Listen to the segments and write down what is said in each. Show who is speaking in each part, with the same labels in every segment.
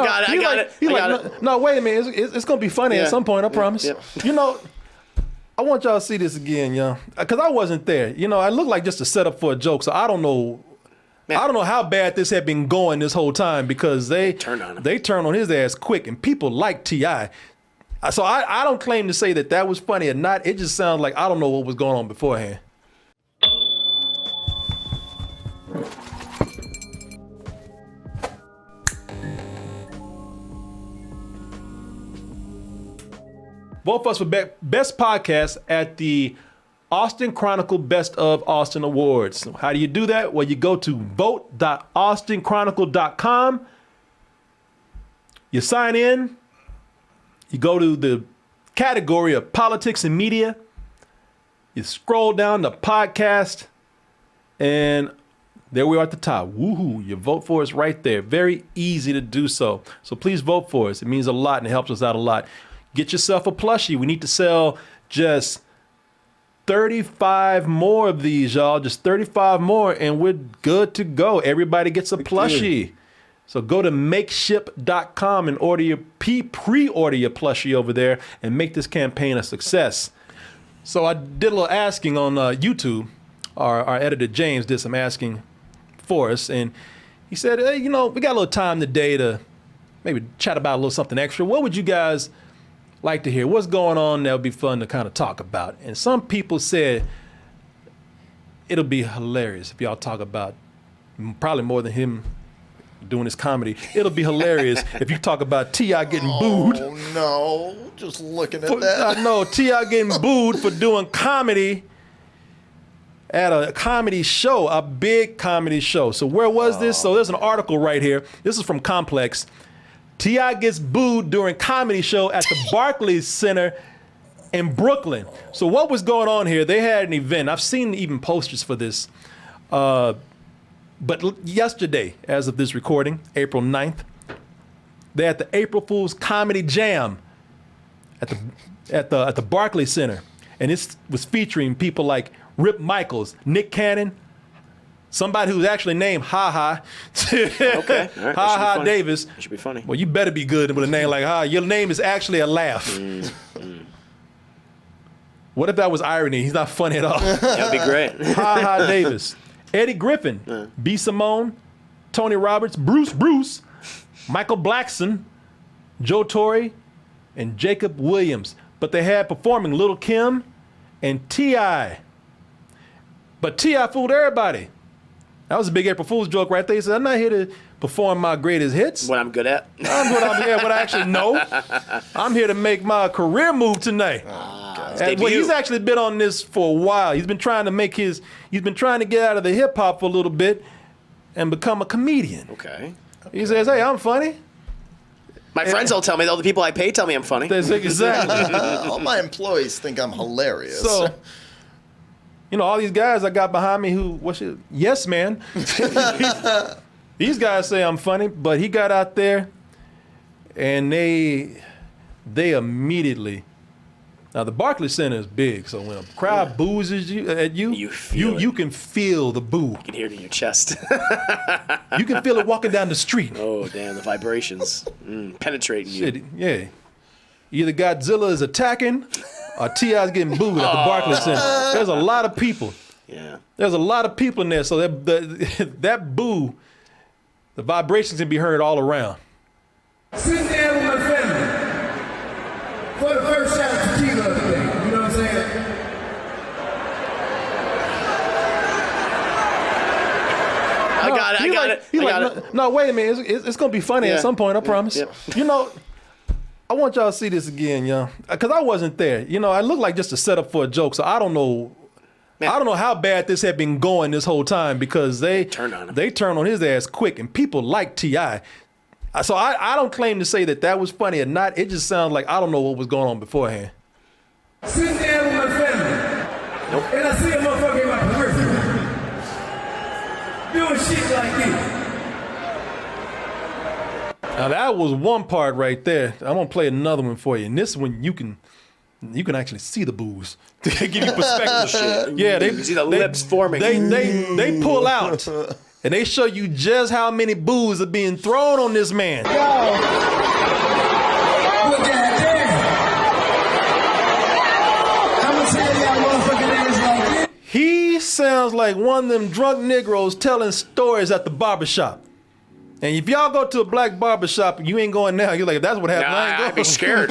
Speaker 1: got it.
Speaker 2: No, wait a minute. It's going to be funny at some point, I promise.
Speaker 1: Yeah.
Speaker 2: You know, I want y'all to see this again, young. Because I wasn't there. You know, I looked like just a setup for a joke, so I don't know. Man. I don't know how bad this had been going this whole time because they turned on his ass quick, and people like T.I. So I don't claim to say that was funny or not. It just sounds like I don't know what was going on beforehand. Vote for us for Best Podcast at the Austin Chronicle Best of Austin Awards. How do you do that? Well, you go to vote.austinchronicle.com. You sign in. You go to the category of politics and media. You scroll down the podcast. And there we are at the top. Woohoo. You vote for us right there. Very easy to do so. So please vote for us. It means a lot and it helps us out a lot. Get yourself a plushie. We need to sell just 35 more of these, y'all. Just 35 more, and we're good to go. Everybody gets a plushie. So go to makeship.com and pre-order your plushie over there and make this campaign a success. So I did a little asking on YouTube. Our editor, James, did some asking for us, and he said, hey, you know, we got a little time today to maybe chat about a little something extra. What would you guys like to hear? What's going on that would be fun to kind of talk about? And some people said it'll be hilarious if y'all talk about, probably more than him doing his comedy, it'll be hilarious if you talk about T.I. getting booed.
Speaker 3: Oh no, just looking at that.
Speaker 2: I know, T.I. getting booed for doing comedy at a comedy show, a big comedy show. So where was this? So there's an article right here. This is from Complex. T.I. gets booed during comedy show at the Barclays Center in Brooklyn. So what was going on here? They had an event. I've seen even posters for this. But yesterday, as of this recording, April 9th, they had the April Fool's Comedy Jam at the Barclays Center. And this was featuring people like Rip Michaels, Nick Cannon, somebody who's actually named Ha Ha.
Speaker 1: Okay. All right.
Speaker 2: Ha Ha Davis.
Speaker 1: That should be funny.
Speaker 2: Well, you better be good with a name like Ha. Your name is actually a laugh. What if that was irony? He's not funny at all.
Speaker 1: That'd be great.
Speaker 2: Ha Ha Davis. Eddie Griffin. B. Simone. Tony Roberts. Bruce. Michael Blackson. Joe Torre. And Jacob Williams. But they had performing Lil' Kim and T.I. But T.I. fooled everybody. That was a big April Fool's joke right there. He said, I'm not here to perform my greatest hits.
Speaker 1: What I'm good at.
Speaker 2: What I actually know. I'm here to make my career move tonight. Well, he's actually been on this for a while. He's been trying to get out of the hip hop for a little bit and become a comedian.
Speaker 1: Okay.
Speaker 2: He says, hey, I'm funny.
Speaker 1: My friends all tell me, all the people I pay tell me I'm funny.
Speaker 2: Exactly.
Speaker 3: All my employees think I'm hilarious.
Speaker 2: So, you know, all these guys I got behind me yes, man. These guys say I'm funny, but he got out there and they immediately. Now the Barclays Center is big, so when a crowd boos at you, you can feel the boo.
Speaker 1: You can hear it in your chest.
Speaker 2: You can feel it walking down the street.
Speaker 1: Oh damn, the vibrations penetrating you.
Speaker 2: Yeah. Either Godzilla is attacking or T.I.'s getting booed at the Barclays Center. There's a lot of people.
Speaker 1: Yeah.
Speaker 2: There's a lot of people in there, so that boo, the vibrations can be heard all around.
Speaker 4: Sitting there with my family for the first shot of tequila of the day. You know what I'm saying?
Speaker 1: I got it.
Speaker 2: No, wait a minute. It's going to be funny at some point, I promise.
Speaker 1: Yep.
Speaker 2: You know, I want y'all to see this again, young. Because I wasn't there. You know, I looked like just a setup for a joke, so I don't know. Man. I don't know how bad this had been going this whole time because they turned on his ass quick, and people like T.I. So I don't claim to say that was funny or not. It just sounds like I don't know what was going on beforehand.
Speaker 4: Sitting there with my family, and I see a motherfucker in my periphery doing shit like this.
Speaker 2: Now that was one part right there. I'm gonna play another one for you, and this one you can actually see the booze to give you perspective.
Speaker 1: Yeah, you see the lips forming.
Speaker 2: They pull out and they show you just how many boos are being thrown on this man.
Speaker 4: Look at that. I'ma tell y'all motherfucking ass like this.
Speaker 2: He sounds like one of them drunk Negroes telling stories at the barbershop. And if y'all go to a black barbershop and you ain't going now, you're like, that's what happened. I ain't
Speaker 1: I'd be
Speaker 2: going.
Speaker 1: scared.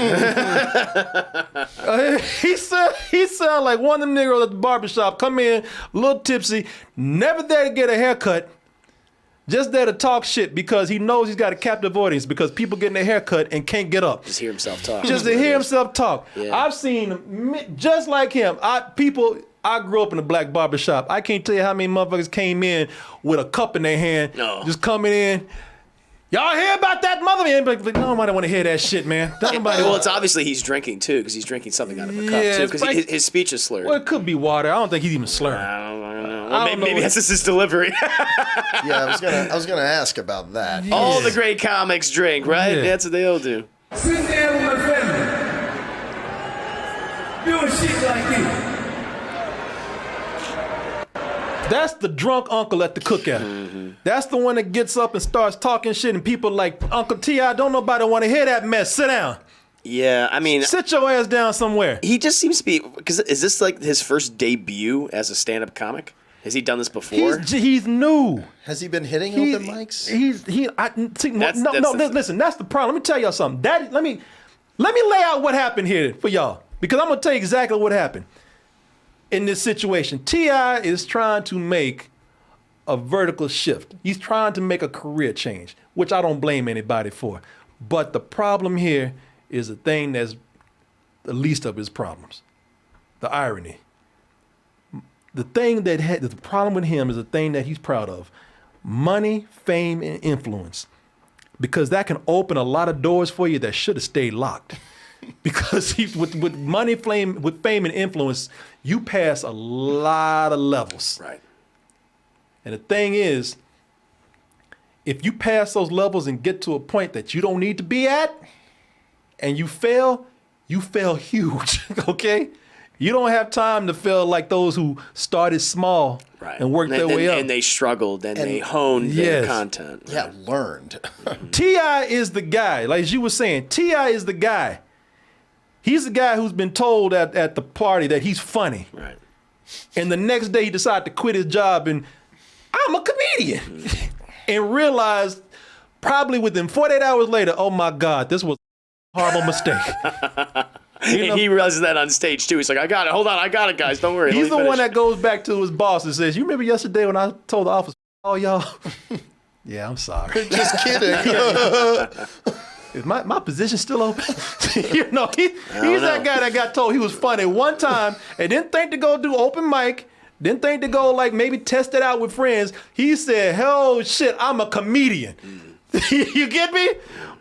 Speaker 2: He sound like one of them Negroes at the barbershop, come in, a little tipsy, never there to get a haircut, just there to talk shit because he knows he's got a captive audience because people getting their haircut and can't get up.
Speaker 1: Just hear himself talk.
Speaker 2: Just to hear himself talk.
Speaker 1: Yeah.
Speaker 2: I've seen just like him. I grew up in a black barbershop. I can't tell you how many motherfuckers came in with a cup in their hand,
Speaker 1: No.
Speaker 2: just coming in. Y'all hear about that motherfucker? Like, nobody want to hear that shit, man. Nobody.
Speaker 1: Well, it's obviously he's drinking too, because he's drinking something out of a cup
Speaker 2: Yeah,
Speaker 1: too,
Speaker 2: it's
Speaker 1: because
Speaker 2: like-
Speaker 1: his speech is slurred.
Speaker 2: Well, it could be water. I don't think he's even slurring.
Speaker 1: I don't know.
Speaker 2: I
Speaker 1: Well,
Speaker 2: don't
Speaker 1: maybe
Speaker 2: know.
Speaker 1: that's just his delivery.
Speaker 3: Yeah, I was gonna ask about that.
Speaker 1: All the great comics drink, right?
Speaker 2: Yeah.
Speaker 1: That's what they all do.
Speaker 4: Sitting there with my family. Doing shit like this.
Speaker 2: That's the drunk uncle at the cookout.
Speaker 1: Mm-hmm.
Speaker 2: That's the one that gets up and starts talking shit, and people like, Uncle T.I., don't nobody want to hear that mess. Sit down.
Speaker 1: Yeah, I mean,
Speaker 2: Sit your ass down somewhere.
Speaker 1: he just seems to be. Because is this like his first debut as a stand-up comic? Has he done this before?
Speaker 2: He's new.
Speaker 3: Has he been hitting
Speaker 2: He-
Speaker 3: open mics?
Speaker 2: Listen, that's the problem. Let me tell y'all something. Let me lay out what happened here for y'all, because I'm gonna tell you exactly what happened in this situation. T.I. is trying to make a vertical shift. He's trying to make a career change, which I don't blame anybody for. But the problem here is the thing that's the least of his problems. The irony. The thing the problem with him is the thing that he's proud of. Money, fame, and influence. Because that can open a lot of doors for you that should have stayed locked. Because with money, fame, and influence, you pass a lot of levels.
Speaker 1: Right.
Speaker 2: And the thing is, if you pass those levels and get to a point that you don't need to be at, and you fail huge, okay? You don't have time to fail like those who started small
Speaker 1: Right.
Speaker 2: and worked their way up.
Speaker 1: And they struggled and they
Speaker 3: And-
Speaker 1: honed their
Speaker 2: Yes.
Speaker 1: content.
Speaker 3: Yeah, learned.
Speaker 2: T.I. is the guy, like you were saying, T.I. is the guy. He's the guy who's been told at the party that he's funny.
Speaker 1: Right.
Speaker 2: And the next day he decided to quit his job and I'm a comedian. And realized probably within 48 hours later, oh my God, this was a horrible mistake. You know,
Speaker 1: And he realizes that on stage too. He's like, I got it. Hold on, I got it, guys. Don't worry.
Speaker 2: he's the
Speaker 1: Let me
Speaker 2: one
Speaker 1: finish."
Speaker 2: that goes back to his boss and says, you remember yesterday when I told the office, oh y'all, yeah, I'm sorry.
Speaker 3: Just kidding.
Speaker 2: Is my position still open? You know, he's that guy that got told he was funny one time and didn't think to go do open mic, didn't think to go like maybe test it out with friends. He said, hell shit, I'm a comedian. You get me?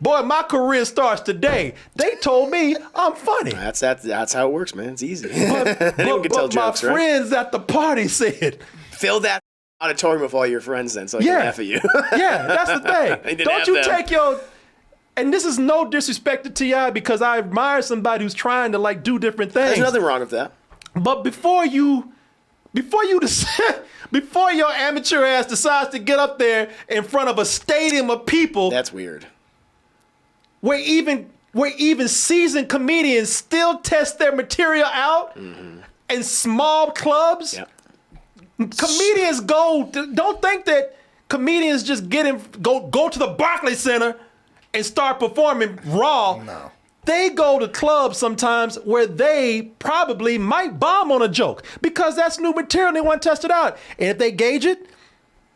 Speaker 2: Boy, my career starts today. They told me I'm funny.
Speaker 1: That's how it works, man. It's easy.
Speaker 2: But,
Speaker 1: Anyone can tell
Speaker 2: but my
Speaker 1: jokes, right?
Speaker 2: friends at the party said,
Speaker 1: Fill that auditorium with all your friends then, so I can
Speaker 2: Yeah.
Speaker 1: laugh at you.
Speaker 2: yeah, that's the
Speaker 1: They
Speaker 2: thing.
Speaker 1: didn't
Speaker 2: Don't
Speaker 1: have
Speaker 2: you
Speaker 1: them.
Speaker 2: take your, and this is no disrespect to T.I. because I admire somebody who's trying to like do different things.
Speaker 1: There's nothing wrong with that.
Speaker 2: But before your amateur ass decides to get up there in front of a stadium of people,
Speaker 1: That's weird.
Speaker 2: where even seasoned comedians still test their material out in small clubs.
Speaker 1: Yep.
Speaker 2: Comedians don't think that comedians just go to the Barclays Center and start performing raw.
Speaker 3: No.
Speaker 2: They go to clubs sometimes where they probably might bomb on a joke because that's new material and they want to test it out. And if they gauge it,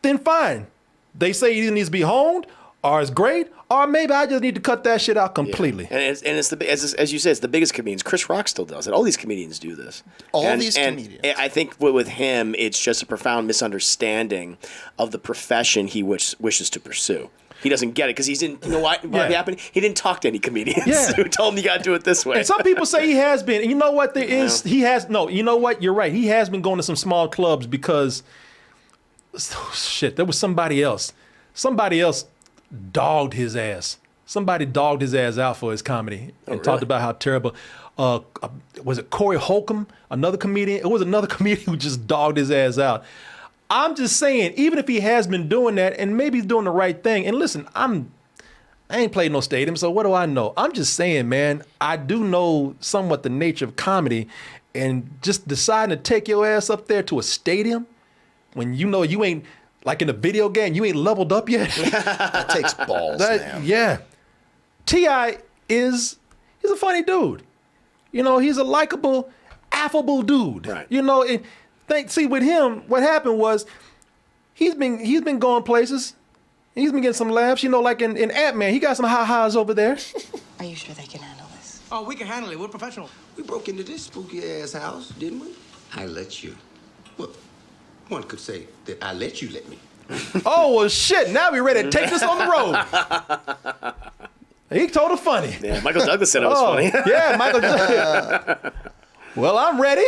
Speaker 2: then fine. They say it needs to be honed or it's great, or maybe I just need to cut that shit out completely.
Speaker 1: And it's as you say, it's the biggest comedians. Chris Rock still does it. All these comedians do this.
Speaker 3: All these comedians.
Speaker 1: I think with him, it's just a profound misunderstanding of the profession he wishes to pursue. He doesn't get it because he's in. You know what
Speaker 2: Yeah.
Speaker 1: happened? He didn't talk to any comedians
Speaker 2: Yeah.
Speaker 1: who told him you got to do it this way.
Speaker 2: And some people say he has been. And you know what? You know what? You're right. He has been going to some small clubs because, shit, there was somebody else. Somebody else dogged his ass. Somebody dogged his ass out for his comedy and talked about how terrible. Was it Corey Holcomb, another comedian? It was another comedian who just dogged his ass out. I'm just saying, even if he has been doing that, and maybe he's doing the right thing. And listen, I ain't played no stadium, so what do I know? I'm just saying, man, I do know somewhat the nature of comedy, and just deciding to take your ass up there to a stadium when you know you ain't, like in a video game, you ain't leveled up yet.
Speaker 3: That takes balls, man.
Speaker 2: Yeah. T.I. he's a funny dude. You know, he's a likable, affable dude.
Speaker 1: Right.
Speaker 2: You know, see with him, what happened was he's been going places. He's been getting some laughs. You know, like in Ant-Man, he got some ha-has over there.
Speaker 5: Are you sure they can handle this?
Speaker 6: Oh, we can handle it. We're professional.
Speaker 7: We broke into this spooky-ass house, didn't we? I let you. Well, one could say that I let you let me.
Speaker 2: Oh, well, shit. Now we ready to take this on the road. He told it funny.
Speaker 1: Yeah, Michael Douglas said it was funny.
Speaker 2: Yeah, Michael Douglas. Well, I'm ready.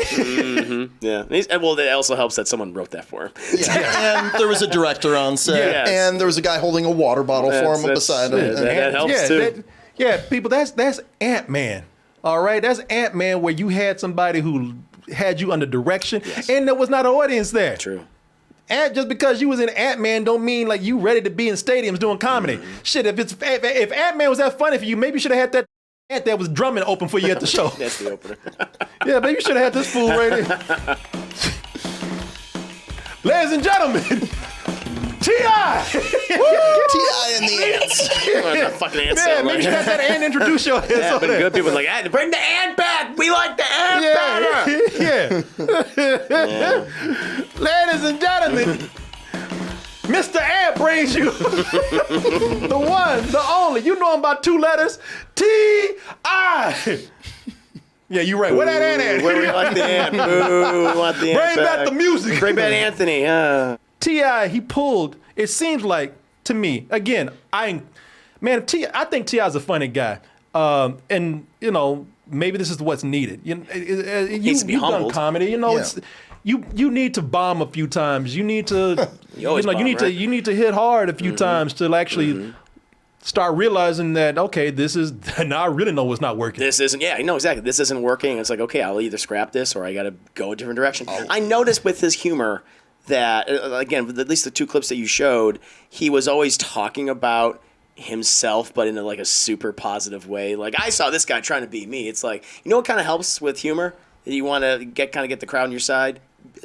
Speaker 1: Yeah. And well, it also helps that someone wrote that for him.
Speaker 3: Yeah. And there was a director on set,
Speaker 1: Yes.
Speaker 3: and there was a guy holding a water bottle for him
Speaker 1: That's-
Speaker 3: beside him.
Speaker 1: that helps too.
Speaker 2: People, that's Ant-Man. All right, that's Ant-Man where you had somebody who had you under direction, and there was not an audience there.
Speaker 1: True.
Speaker 2: And just because you was in Ant-Man don't mean like you ready to be in stadiums doing comedy. Shit, if Ant-Man was that funny for you, maybe you should have had that Ant that was drumming open for you at the show.
Speaker 1: That's the opener.
Speaker 2: Yeah, maybe you should have had this fool right here. Ladies and gentlemen, T.I.
Speaker 3: T.I. and the Ants.
Speaker 1: The fucking ant
Speaker 2: Yeah, maybe you should have that Ant introduce your ass
Speaker 1: Yeah,
Speaker 2: over
Speaker 1: but
Speaker 2: there.
Speaker 1: good people are like, "Ah, bring the ant back. We like the ant better."
Speaker 2: Yeah. Ladies and gentlemen, Mr. Ant brings you the one, the only. You know him by 2 letters. T.I. Yeah, you're right. Where that ant at?
Speaker 1: Where we like the ant. Boo. We want the ant
Speaker 2: Bring back the music.
Speaker 1: Bring back Anthony.
Speaker 2: T.I. he pulled. It seems like to me again. I think T.I. is a funny guy, and you know maybe this is what's needed.
Speaker 1: Needs to be
Speaker 2: you've done
Speaker 1: humbled.
Speaker 2: comedy. You know,
Speaker 3: Yeah.
Speaker 2: it's you need to bomb a few times. You need to
Speaker 1: You always bomb,
Speaker 2: you need to
Speaker 1: right?
Speaker 2: you need to hit hard a few times to actually start realizing that okay, this is now I really know what's not working.
Speaker 1: This isn't, yeah, I know exactly. This isn't working. It's like, okay, I'll either scrap this or I got to go a different direction. I noticed with his humor that, again, with at least the 2 clips that you showed, he was always talking about himself, but in like a super positive way. Like, I saw this guy trying to be me. It's like, you know what kind of helps with humor? You want to get the crowd on your side?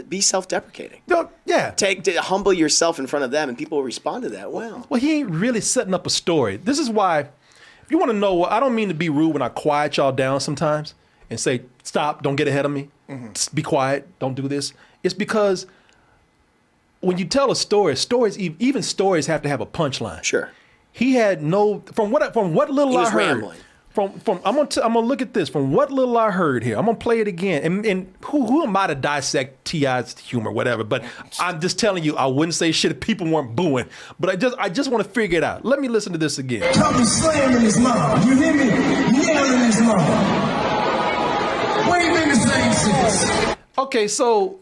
Speaker 1: Be self-deprecating.
Speaker 2: No, yeah.
Speaker 1: Humble yourself in front of them, and people will respond to that well.
Speaker 2: Well, he ain't really setting up a story. This is why, if you want to know, I don't mean to be rude when I quiet y'all down sometimes and say, stop, don't get ahead of me. Be quiet, don't do this. It's because when you tell a story, even stories have to have a punchline.
Speaker 1: Sure.
Speaker 2: He had no, from what little
Speaker 1: He was
Speaker 2: I heard.
Speaker 1: rambling.
Speaker 2: From I'm gonna look at this. From what little I heard here, I'm gonna play it again. And who am I to dissect T.I.'s humor, whatever? But I'm just telling you, I wouldn't say shit if people weren't booing. But I just want to figure it out. Let me listen to this again.
Speaker 4: Tommy slamming his mom. You hear me? Yelling his mom. What do you mean the same sense?
Speaker 2: Okay, so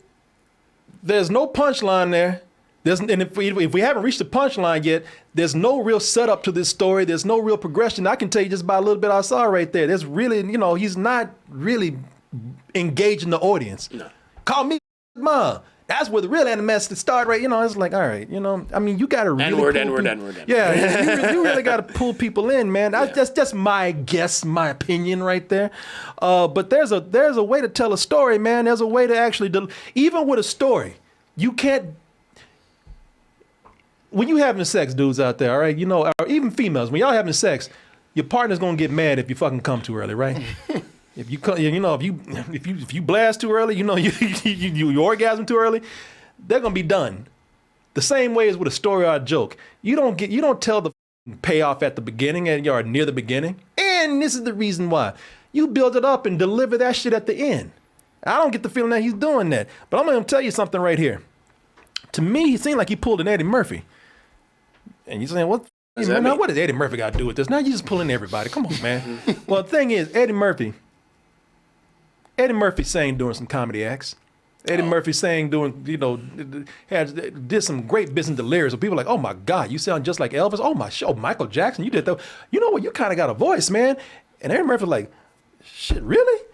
Speaker 2: there's no punchline there. And if we haven't reached the punchline yet, there's no real setup to this story. There's no real progression. I can tell you just by a little bit I saw right there. There's really, he's not really engaging the audience.
Speaker 1: No.
Speaker 2: Call me mom. That's where the real animation started, right? It's like, all right, I mean, you got to really
Speaker 1: N-word,
Speaker 2: pull
Speaker 1: N-word,
Speaker 2: people-
Speaker 1: N-word.
Speaker 2: Yeah, you really got to pull people in, man. That's just my guess, my opinion right there. But there's a way to tell a story, man. There's a way to actually, even with a story, you can't. When you having sex, dudes out there, all right, or even females, when y'all having sex, your partner's gonna get mad if you fucking come too early, right? If you blast too early, you orgasm too early, they're gonna be done. The same way as with a story or a joke. You don't tell the payoff at the beginning or near the beginning. And this is the reason why. You build it up and deliver that shit at the end. I don't get the feeling that he's doing that. But I'm gonna tell you something right here. To me, he seemed like he pulled an Eddie Murphy. And you're saying, what does Eddie Murphy got to do with this? Now you're just pulling everybody. Come on, man. Well, the thing is, Eddie Murphy sang during some comedy acts. Eddie Murphy sang doing, did some great business delirious. So people are like, oh my God, you sound just like Elvis. Oh my show, Michael Jackson, you did that. You know what? You kind of got a voice, man. And Eddie Murphy like, shit, really?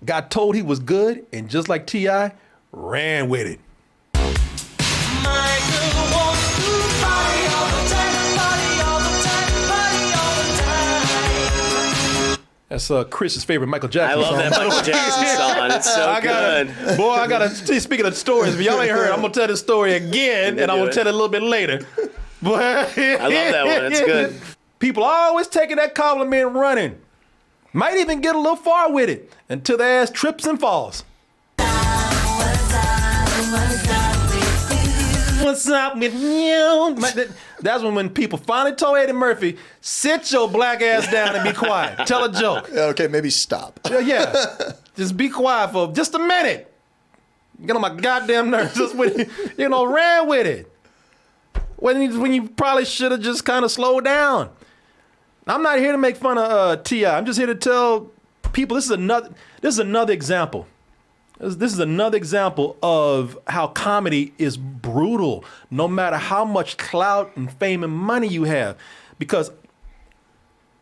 Speaker 2: Got told he was good, and just like T.I., ran with it. That's Chris's favorite Michael
Speaker 1: I
Speaker 2: Jackson
Speaker 1: love
Speaker 2: song.
Speaker 1: that Michael Jackson song. It's so good.
Speaker 2: Speaking of stories, if y'all ain't heard, I'm gonna tell the story again, and I'm gonna tell it a little bit later. But
Speaker 1: I love that one. It's good.
Speaker 2: People always taking that compliment and running. Might even get a little far with it until their ass trips and falls. What's up with you? That's when people finally told Eddie Murphy, sit your black ass down and be quiet. Tell a joke.
Speaker 3: Okay, maybe stop.
Speaker 2: Yeah. Just be quiet for just a minute. Get on my goddamn nerves. Just when, ran with it. When you probably should have just kind of slowed down. I'm not here to make fun of T.I. I'm just here to tell people this is another example. This is another example of how comedy is brutal, no matter how much clout and fame and money you have. Because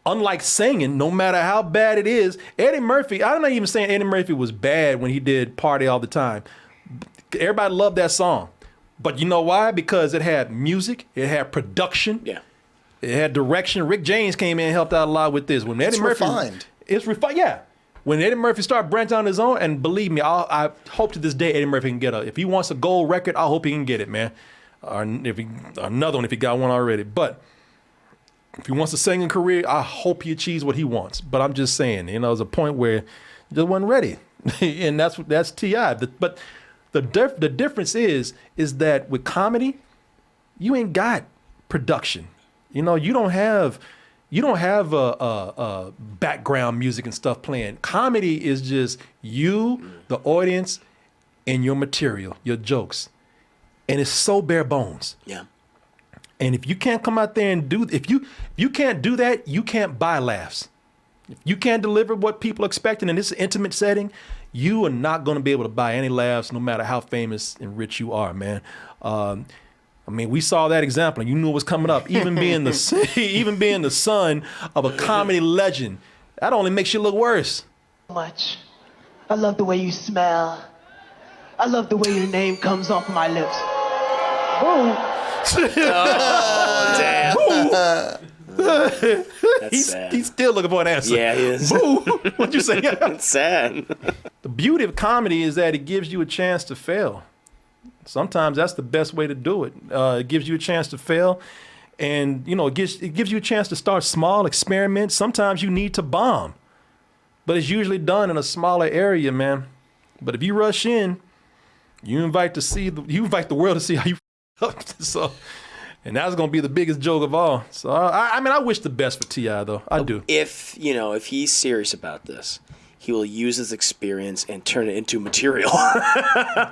Speaker 2: unlike singing, no matter how bad it is, Eddie Murphy, I'm not even saying Eddie Murphy was bad when he did Party All the Time. Everybody loved that song. But you know why? Because it had music, it had production,
Speaker 1: Yeah.
Speaker 2: it had direction. Rick James came in and helped out a lot with this. When Eddie Murphy,
Speaker 3: refined.
Speaker 2: It's refined, yeah. When Eddie Murphy started branching on his own, and believe me, I hope to this day Eddie Murphy can get if he wants a gold record, I hope he can get it, man. Or another one if he got one already. But if he wants a singing career, I hope he achieves what he wants. But I'm just saying, there's a point where he just wasn't ready, and that's T.I. But the difference is that with comedy, you ain't got production. You don't have a background music and stuff playing. Comedy is just you, the audience, and your material, your jokes. And it's so bare bones.
Speaker 1: Yeah.
Speaker 2: And if you can't come out there and if you can't do that, you can't buy laughs. If you can't deliver what people are expecting in this intimate setting, you are not going to be able to buy any laughs, no matter how famous and rich you are, man. We saw that example, and you knew it was coming up. Even being the son of a comedy legend, that only makes you look worse.
Speaker 6: Much. I love the way you smell. I love the way your name comes off my lips. Boo.
Speaker 1: Damn. That's sad.
Speaker 2: He's still looking for an answer.
Speaker 1: Yeah, he is.
Speaker 2: Boo. What'd you say?
Speaker 1: It's sad.
Speaker 2: The beauty of comedy is that it gives you a chance to fail. Sometimes that's the best way to do it. It gives you a chance to fail, and it gives you a chance to start small, experiment. Sometimes you need to bomb, but it's usually done in a smaller area, man. But if you rush in, you invite the world to see how you up. So, and that's gonna be the biggest joke of all. So I wish the best for T.I. though. I do.
Speaker 1: If he's serious about this, he will use his experience and turn it into material.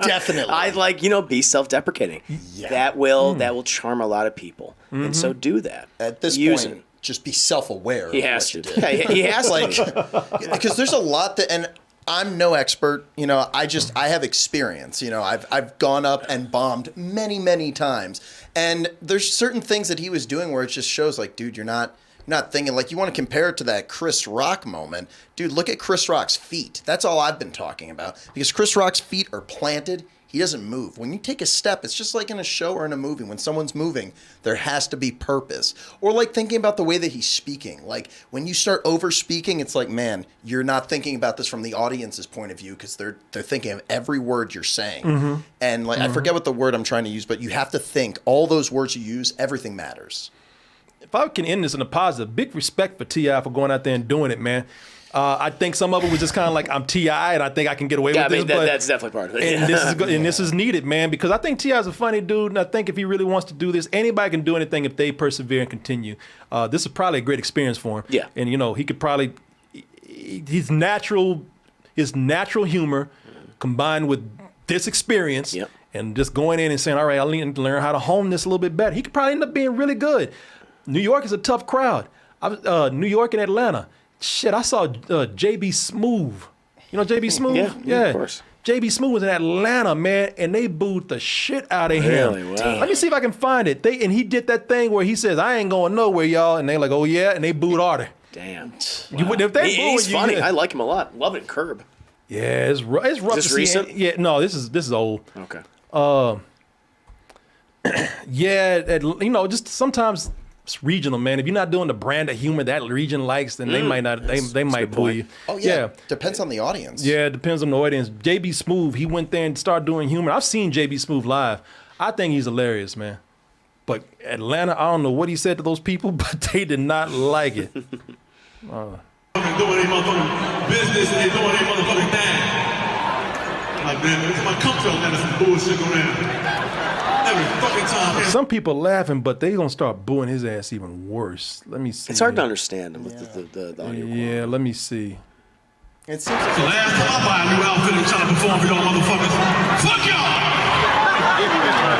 Speaker 3: Definitely.
Speaker 1: I'd be self-deprecating.
Speaker 3: Yeah.
Speaker 1: That will charm a lot of people. And so do that.
Speaker 3: At this
Speaker 1: Use
Speaker 3: point,
Speaker 1: it.
Speaker 3: just be self-aware.
Speaker 1: He
Speaker 3: of
Speaker 1: has
Speaker 3: what
Speaker 1: to.
Speaker 3: you did.
Speaker 1: Yeah, he has to.
Speaker 3: Because there's a lot and I'm no expert. I have experience. I've gone up and bombed many, many times. And there's certain things that he was doing where it just shows dude, you're not thinking, you want to compare it to that Chris Rock moment. Dude, look at Chris Rock's feet. That's all I've been talking about. Because Chris Rock's feet are planted. He doesn't move. When you take a step, it's just like in a show or in a movie. When someone's moving, there has to be purpose. Or thinking about the way that he's speaking. When you start over speaking, it's man, you're not thinking about this from the audience's point of view because they're thinking of every word you're saying. Mm-hmm. And I forget what the word I'm trying to use, but you have to think all those words you use, everything matters.
Speaker 2: If I can end this in a positive, big respect for T.I. for going out there and doing it, man. I think some of it was just kind of I'm T.I. and I think I can get away with this. But
Speaker 1: that's definitely part of it.
Speaker 2: And this is needed, man, because I think T.I. is a funny dude, and I think if he really wants to do this, anybody can do anything if they persevere and continue. This is probably a great experience for him.
Speaker 1: Yeah.
Speaker 2: And he could probably his natural humor combined with this experience.
Speaker 1: Yep.
Speaker 2: And just going in and saying, all right, I need to learn how to hone this a little bit better. He could probably end up being really good. New York is a tough crowd. New York and Atlanta. Shit, I saw JB Smoove. You know JB Smoove?
Speaker 1: Yeah, of course.
Speaker 2: JB Smoove was in Atlanta, man, and they booed the shit out of him.
Speaker 1: Really? Wow.
Speaker 2: Let me see if I can find it. And he did that thing where he says, I ain't going nowhere, y'all. And they like, oh, yeah? And they booed harder.
Speaker 1: Damn.
Speaker 2: If they
Speaker 1: He's
Speaker 2: booing
Speaker 1: funny.
Speaker 2: you,
Speaker 1: I like him a lot. Love it. Curb.
Speaker 2: yeah, it's rough
Speaker 1: Is this
Speaker 2: to see.
Speaker 1: recent?
Speaker 2: Yeah, no, this is old.
Speaker 1: Okay.
Speaker 2: Yeah, just sometimes It's regional, man. If you're not doing the brand of humor that region likes, then they might not. They might boo you.
Speaker 3: Oh yeah. Depends on the audience.
Speaker 2: Yeah, it depends on the audience. JB Smoove, he went there and started doing humor. I've seen JB Smoove live. I think he's hilarious, man. But Atlanta, I don't know what he said to those people, but they did not like it.
Speaker 8: Doing their motherfucking business and they doing their motherfucking thing. Like, man, it's my comfort on that some bullshit around. Every fucking time.
Speaker 2: Some people laughing, but they gonna start booing his ass even worse. Let me see.
Speaker 1: It's hard to understand him with the audio.
Speaker 2: Yeah, let me see.
Speaker 3: It seems like
Speaker 8: The last time I buy a new outfit and try to perform for y'all motherfuckers, fuck y'all!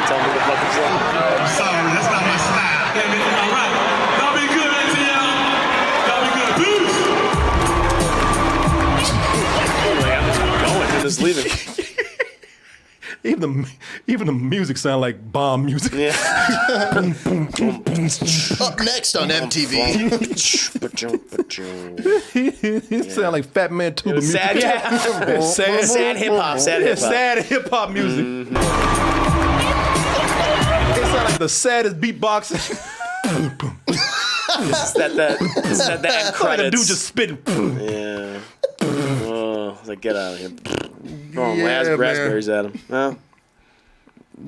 Speaker 1: Tell me the fucking song.
Speaker 8: I'm sorry, that's not my style. Damn it, all right. Y'all be good, ATL. Y'all be good. Peace.
Speaker 1: Going, just leaving.
Speaker 2: Even the music sound like bomb music.
Speaker 1: Yeah.
Speaker 3: up next on MTV.
Speaker 2: It sound like Fat Man Tuba music.
Speaker 1: Sad, yeah. Sad hip hop. Sad hip hop.
Speaker 2: Sad hip hop music. It sound like the saddest beatboxing.
Speaker 1: Is that the end
Speaker 2: Like a
Speaker 1: credits?
Speaker 2: dude just spitting.
Speaker 1: Yeah. Oh, like get out of here. Throwing
Speaker 2: Yeah, man.
Speaker 1: raspberries at him. No.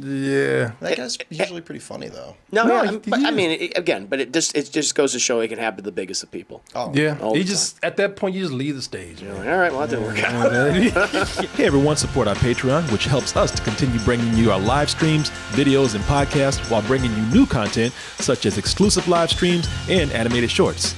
Speaker 2: Yeah.
Speaker 3: That guy's usually pretty funny though.
Speaker 1: No,
Speaker 2: No,
Speaker 1: yeah,
Speaker 2: he
Speaker 1: but, I
Speaker 2: is.
Speaker 1: mean, but it just goes to show it can happen to the biggest of people.
Speaker 3: Oh
Speaker 2: Yeah.
Speaker 1: All
Speaker 2: He
Speaker 1: the
Speaker 2: just at that point you just leave the stage.
Speaker 1: All right, well that didn't work out.
Speaker 2: Hey everyone, support our Patreon, which helps us to continue bringing you our live streams, videos, and podcasts while bringing you new content such as exclusive live streams and animated shorts.